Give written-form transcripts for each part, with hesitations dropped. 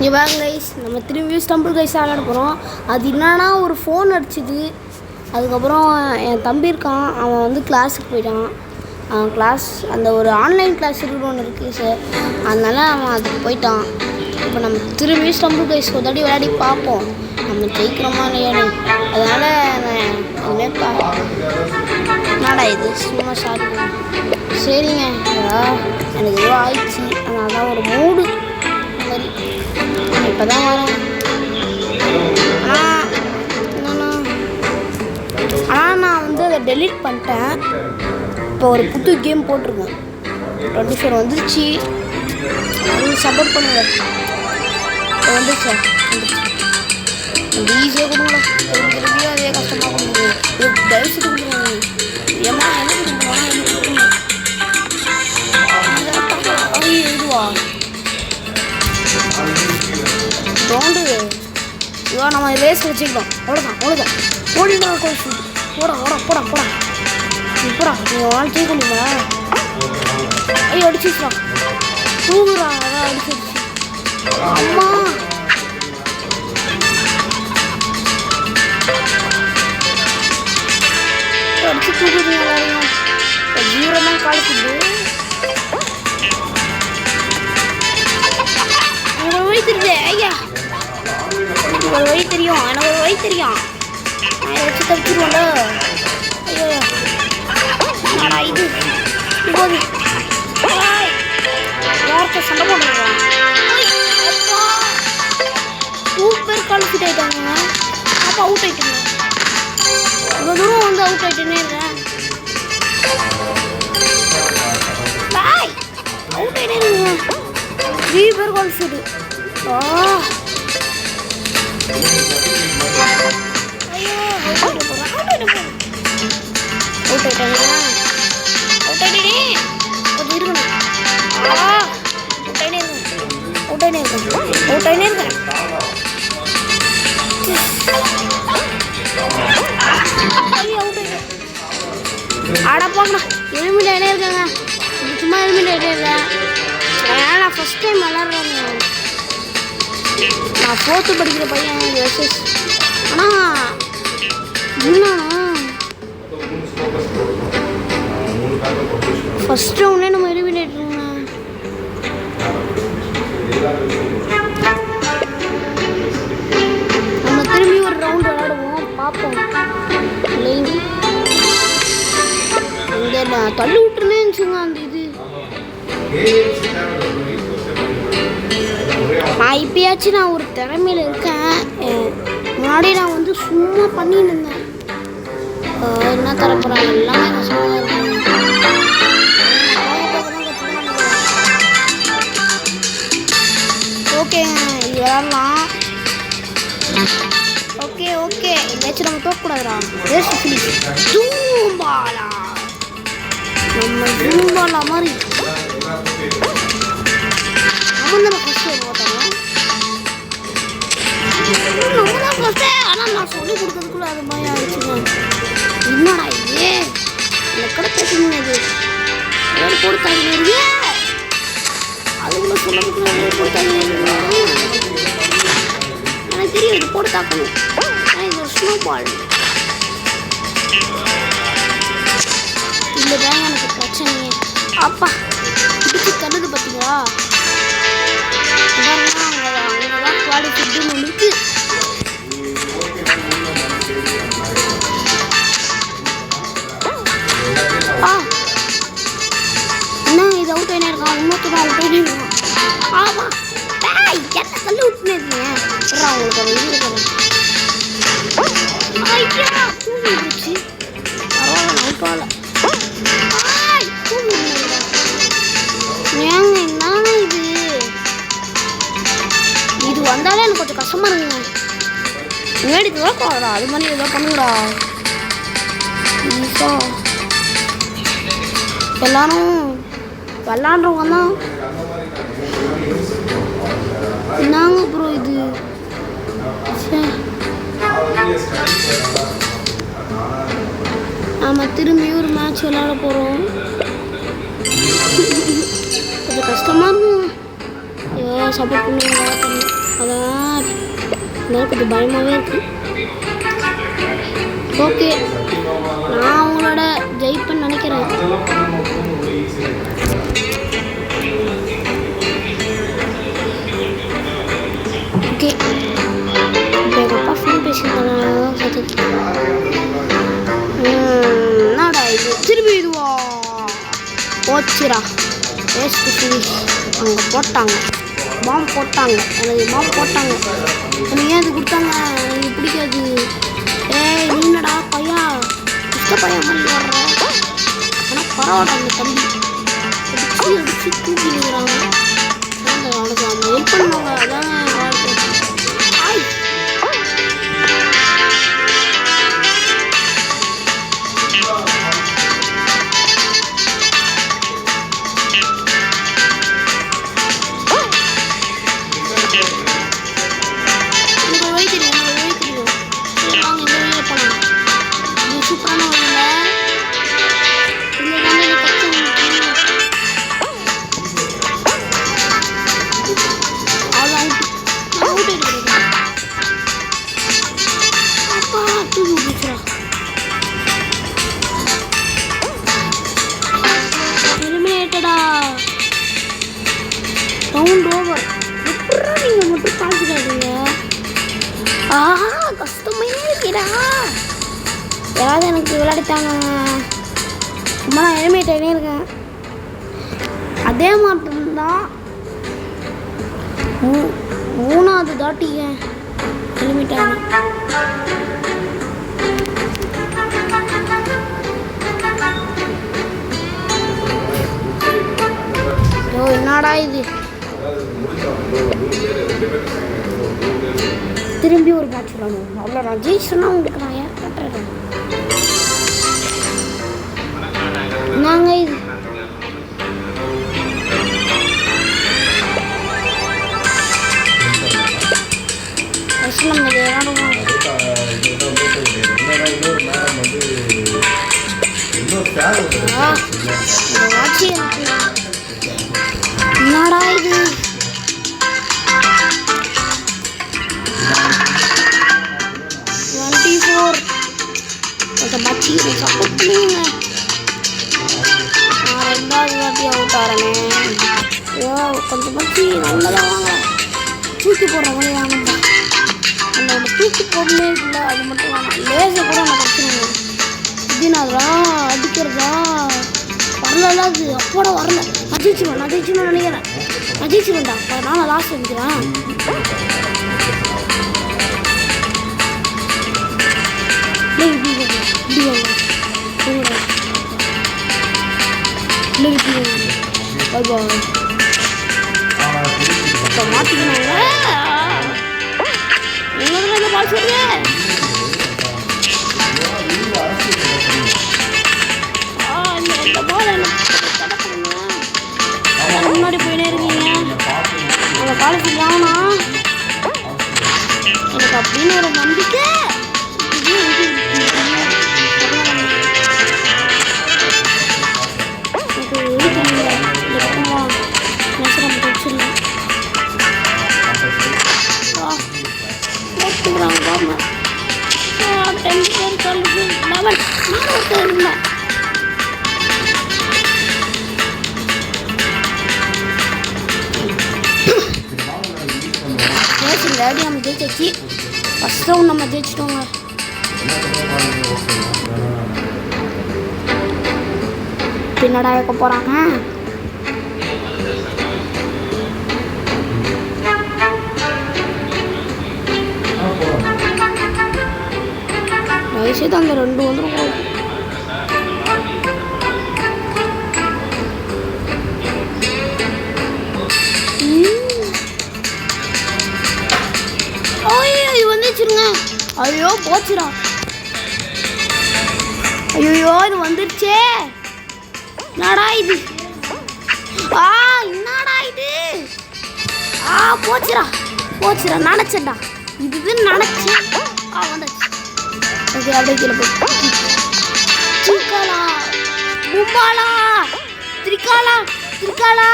இங்கே வாங்க கைஸ், நம்ம திரும்பியும் ஸ்டம்பிள் கைஸ் விளையாட போகிறோம். அது என்னன்னா ஒரு ஃபோன் அடிச்சுது. அதுக்கப்புறம் என் தம்பி இருக்கான், அவன் வந்து கிளாஸுக்கு போயிட்டான். அவன் கிளாஸ் அந்த ஒரு ஆன்லைன் கிளாஸ் ஒன்று இருக்குது சார், அதனால அவன் அதுக்கு போயிட்டான். இப்போ நம்ம திரும்பியும் ஸ்டம்பிள் கைஸ் ஒரு தாட்டி விளையாடி பார்ப்போம், நம்ம ஜெயிக்கிறோமா இல்லையானு. அதனால் நான் என்னடா இது சும்மா ஷார்ட் சரிங்க. எனக்கு எதுவும் ஆயிடுச்சு, அதனால தான் ஒரு மூடு மாதிரி இப்போ தான் வரும். ஆனால் நான் வந்து அதை டெலீட் பண்ணிட்டேன். இப்போ ஒரு புது கேம் போட்டிருக்கேன், 24 வந்துருச்சு. அது சப்போர்ட் பண்ணுங்க. இப்போ வந்துருச்சா ஈஸியாக கொடுங்களா, திரும்பியும் அதே கஷ்டமாக கொடுங்க. இது தயவுசெய்து கொடுக்குறேன். ஏமா என்ன கொடுக்கணும் இதுவா தோண்டு இவா நம்ம ரேஸ் வச்சுக்கலாம். அவ்வளோதான் ஓடினா கோச்சு போடா போடா போடா போடா நீங்கள் வாழ் தூக்க முடியுமா? ஐயோ அடிச்சுக்கலாம், தூங்குறான். அதான் அடிச்சிருச்சு. அம்மா அடிச்சு தூக்குறீங்க எல்லாரையும். ஜீரோ தான் காலத்துக்கு எனக்கு ஒரு வழி தெரியுது. ஐயா எனக்கு ஒரு வழி தெரியும், நான் வச்சு தப்பிச்சிருவோம்ல. ஐயோ நானா இது போது யார்கிட்ட சண்டை போடுறான். சூப்பர் குவாலிஃபிட் ஆகிட்டாங்க. அப்போ அவுட் ஆகிட்டுங்க, இவ்வளோ தூரம் வந்து அவுட் ஆகிட்டேனே இருக்கேன். அவுட் ஆகிட்டே இருக்குங்க. 3 பேர் குவாலிஃபிட். ஐயோ அவுட் ஆகிட்டேன். கொஞ்சம் இருக்கணும். அவுட் ஆகிட்டே இருக்கேன். ஆடா போங்கண்ணா, எலிமினேட் ஆகிட்டே இருக்காங்க. சும்மா எலிமினேட் ஆகிட்டே இருக்கேன். ஏன்னா நான் ஃபஸ்ட் டைம் விளாட்றேங்க. நான் 4th படிக்கிற பையன் எஸ்எஸ். ஆனால் என்னன்னா ஃபஸ்ட் ரவுண்டே நம்ம எலிமினேட் பண்ணுங்க. நம்ம திரும்பி ஒரு ரவுண்ட் விளையாடுவோம், பார்ப்போம். இல்லைங்க இந்த நான் தள்ளி விட்டுருந்தேன்னுச்சுங்க அந்த இது. நான் இப்பயாச்சும் நான் ஒரு திறமையில இருக்கேன். முன்னாடி நான் வந்து சும்மா பண்ணிட்டு இருந்தேன். என்ன தரப்போறாங்க எல்லாமே நான் சும்மா இருக்கேன். ஓகேங்க, இது விளாட்லாம். ஓகே எங்கேயாச்சும் நம்ம தோக்கக்கூடாதுடா. ஜூம்பாலா நம்ம ஜூம்பாலா மாதிரி நம்ம தான் ஃபஸ்ட்டு போட்டாங்க. நம்ம தான் ஃபஸ்ட்டு. ஆனால் நான் சொல்லி கொடுக்கறதுக்குள்ள அது மாதிரி ஆயிடுச்சுங்க. என்னடா இது எனக்கு கூட பேசணும். அது வேறு கொடுத்தாங்க, அதுக்குள்ள சொல்லதுக்குள்ள கொடுத்தாங்க. எனக்கு தெரியும் இது போட்டு தாக்கணும். இது ஒரு ஸ்னோ பால். இல்லைதான் எனக்கு பிரச்சனையே. அப்பா பிடிச்சி தள்ளுது பார்த்தீங்களா? அங்கதான் குவாலிஃபிட்னு ஒன்று இருக்கு. என்ன இது அவுட் ஆகினே இருக்கான். இன்னொருத்தர் அவுட் ஆகினே இருக்கான். ஆமாம் என்ன தள்ளி விட்டுனே இருக்கீங்க. அவங்களுக்கு ஒரு இது இருக்கணும். தூங்கிடுச்சு. பரவாயில்ல அவுட் ஆகல. ஏங்க என்னன்னா இது வந்தாலே எனக்கு கொஞ்சம் கஷ்டமா இருக்குங்க. முன்னாடி தோக்கடா, அது மாதிரி ஏதோ பண்ணுங்கடா. எல்லாரும் விளாட்றவங்க தான். என்னங்க ப்ரோ இது? நம்ம திரும்பி ஒரு மேட்ச் விளாட போகிறோம். கொஞ்சம் கஷ்டமாக இருக்கும். ஐயோ சப்போர்ட் பண்ணுவாங்க. அதான் இருந்தாலும் கொஞ்சம் பயமாகவே இருக்குது. ஓகே, நான் அவங்களோட ஜெயிப்பேன்னு நினைக்கிறேன். ஓகே, இப்போ எங்கள் அப்பா ஃபோன் பேசியிருந்தாங்க. என்னடா இது திரும்பி இதுவா போச்சுரா. Waste finish. அங்கே போட்டாங்க, பாம்பு போட்டாங்க, எனக்கு பாம்பு போட்டாங்க. எனக்கு ஏன் அது கொடுத்தாங்க? எனக்கு பிடிக்காது. ஏய் நீனடா பையா, இஷ்ட பையன் பண்ணி வர்ற. ஆனால் பரவாயில்ல, அந்த தம்பி அடிச்சு அடிச்சு தூக்கி நிற்கிறாங்க. அவனுக்கு அவங்க ஹெல்ப் பண்ணுவாங்க. அதான் ஆய் ரவுண்ட் ஓவர். எப்படா நீங்கள் மட்டும் பார்த்துக்காதீங்க. கஷ்டமையே இருக்கிறா. யாராவது எனக்கு விளையாடித்தாங்க. சும்மா நான் எலிமினேட் ஆகினே இருக்கேன். அதே மாட்டம்தான் 3வது தாட்டிங்க எலிமினேட் ஆகணும். என்னடா இது? திரும்பி ஒரு மேட்ச் விளாடுவோம். அவ்வளோ நான் ஜெயிச்சோன்னா உங்களுக்கு நான் ஏன் கட்டுறேன். நாங்கள் இது ஃபஸ்ட்டு நம்ம விளாடுவோம். என்னடா இது? கொஞ்சம் பச்சி சப்போர்ட் பண்ணுங்க. நான் 2வது வாட்டி அவுட் ஆகிறேனே. ஐயோ கொஞ்சம் பச்சி நல்லதாக வாங்க. தூக்கி போடுற மாதிரி வாங்கப்பா. அந்த தூக்கி போடலே இல்லை, அது மட்டும் வேணாம். லேசை கூட நான் கற்றுக்கணும். இதுனாதா அடிக்கிறதா வரல. அது அப்போட வரல. நான் ஜெயிச்சிருவேன் நினைக்கிறேன். நான் ஜெயிச்சிருவேன்டா. நான் லாஸ்ட் வந்துக்கிறேன். மாட்டிக்கணுங்க. எங்க பால் சொல்லுங்க. முன்னாடி போயினே இருக்கீங்க. அந்த காலேஜ் வாங்கினா எனக்கு அப்படின்னு ஒரு நம்பிக்கை. டேடி நம்ம ஜெயிச்சாச்சு. ஃபஸ்ட் ரவுண்ட் நம்ம ஜெயிச்சிட்டோங்க. பின்னடா வைக்க போகிறாங்க. வயசு அந்த 2 வந்துடும். வந்துச்சுருங்க. ஐயோ போச்சுடா. ஐயோ இது வந்துருச்சே. என்னடா இது? என்னடா இது? போச்சுடா நினச்சேன்டா. இதுன்னு நினச்சேன். வந்துச்சு. ஓகே அப்படியே கீழே போய் சிக்காலா மும்பாலா திரிக்காலா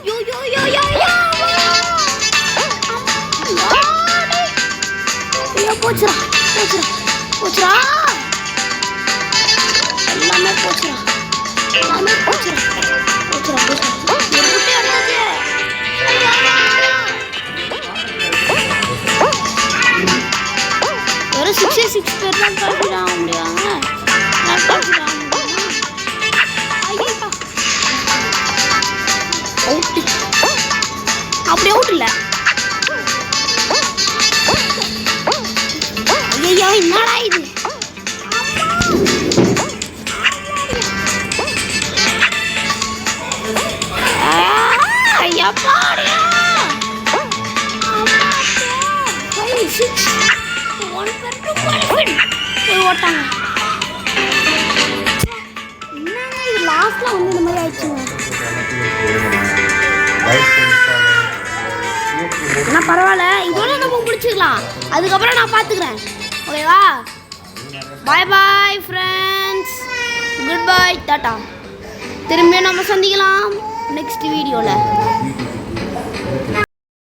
யோ யோ யோ யோ யோ போச்சுடா போச்சுடா போச்சுடா எல்லாமே போச்சுடா எல்லாமே போச்சுடா போச்சுடா போச்சுடா ஒரு குட்டி எடுத்தாச்சு ஒரு 66 பேர் தான் கால்ஃபீட் ஆக முடியாங்க கால்ஃபீட் ஆக முடியுமா ஐயா அவுட்டு அப்படி அவுட் இல்லை ஐயா என்னடா இது ஐயா பாடியா ஓட்டாங்க என்னங்க இது லாஸ்ட்ல வந்து இந்த மாதிரி ஆயிடுச்சுங்க ஆனால் பரவாயில்ல இதோட நம்ம முடிச்சுக்கலாம் அதுக்கப்புறம் நான் பார்த்துக்கிறேன் ஓகேவா பாய் பாய் ஃப்ரெண்ட்ஸ் குட் பாய் டாட்டா திரும்பியும் நம்ம சந்திக்கலாம் நெக்ஸ்ட் வீடியோவில்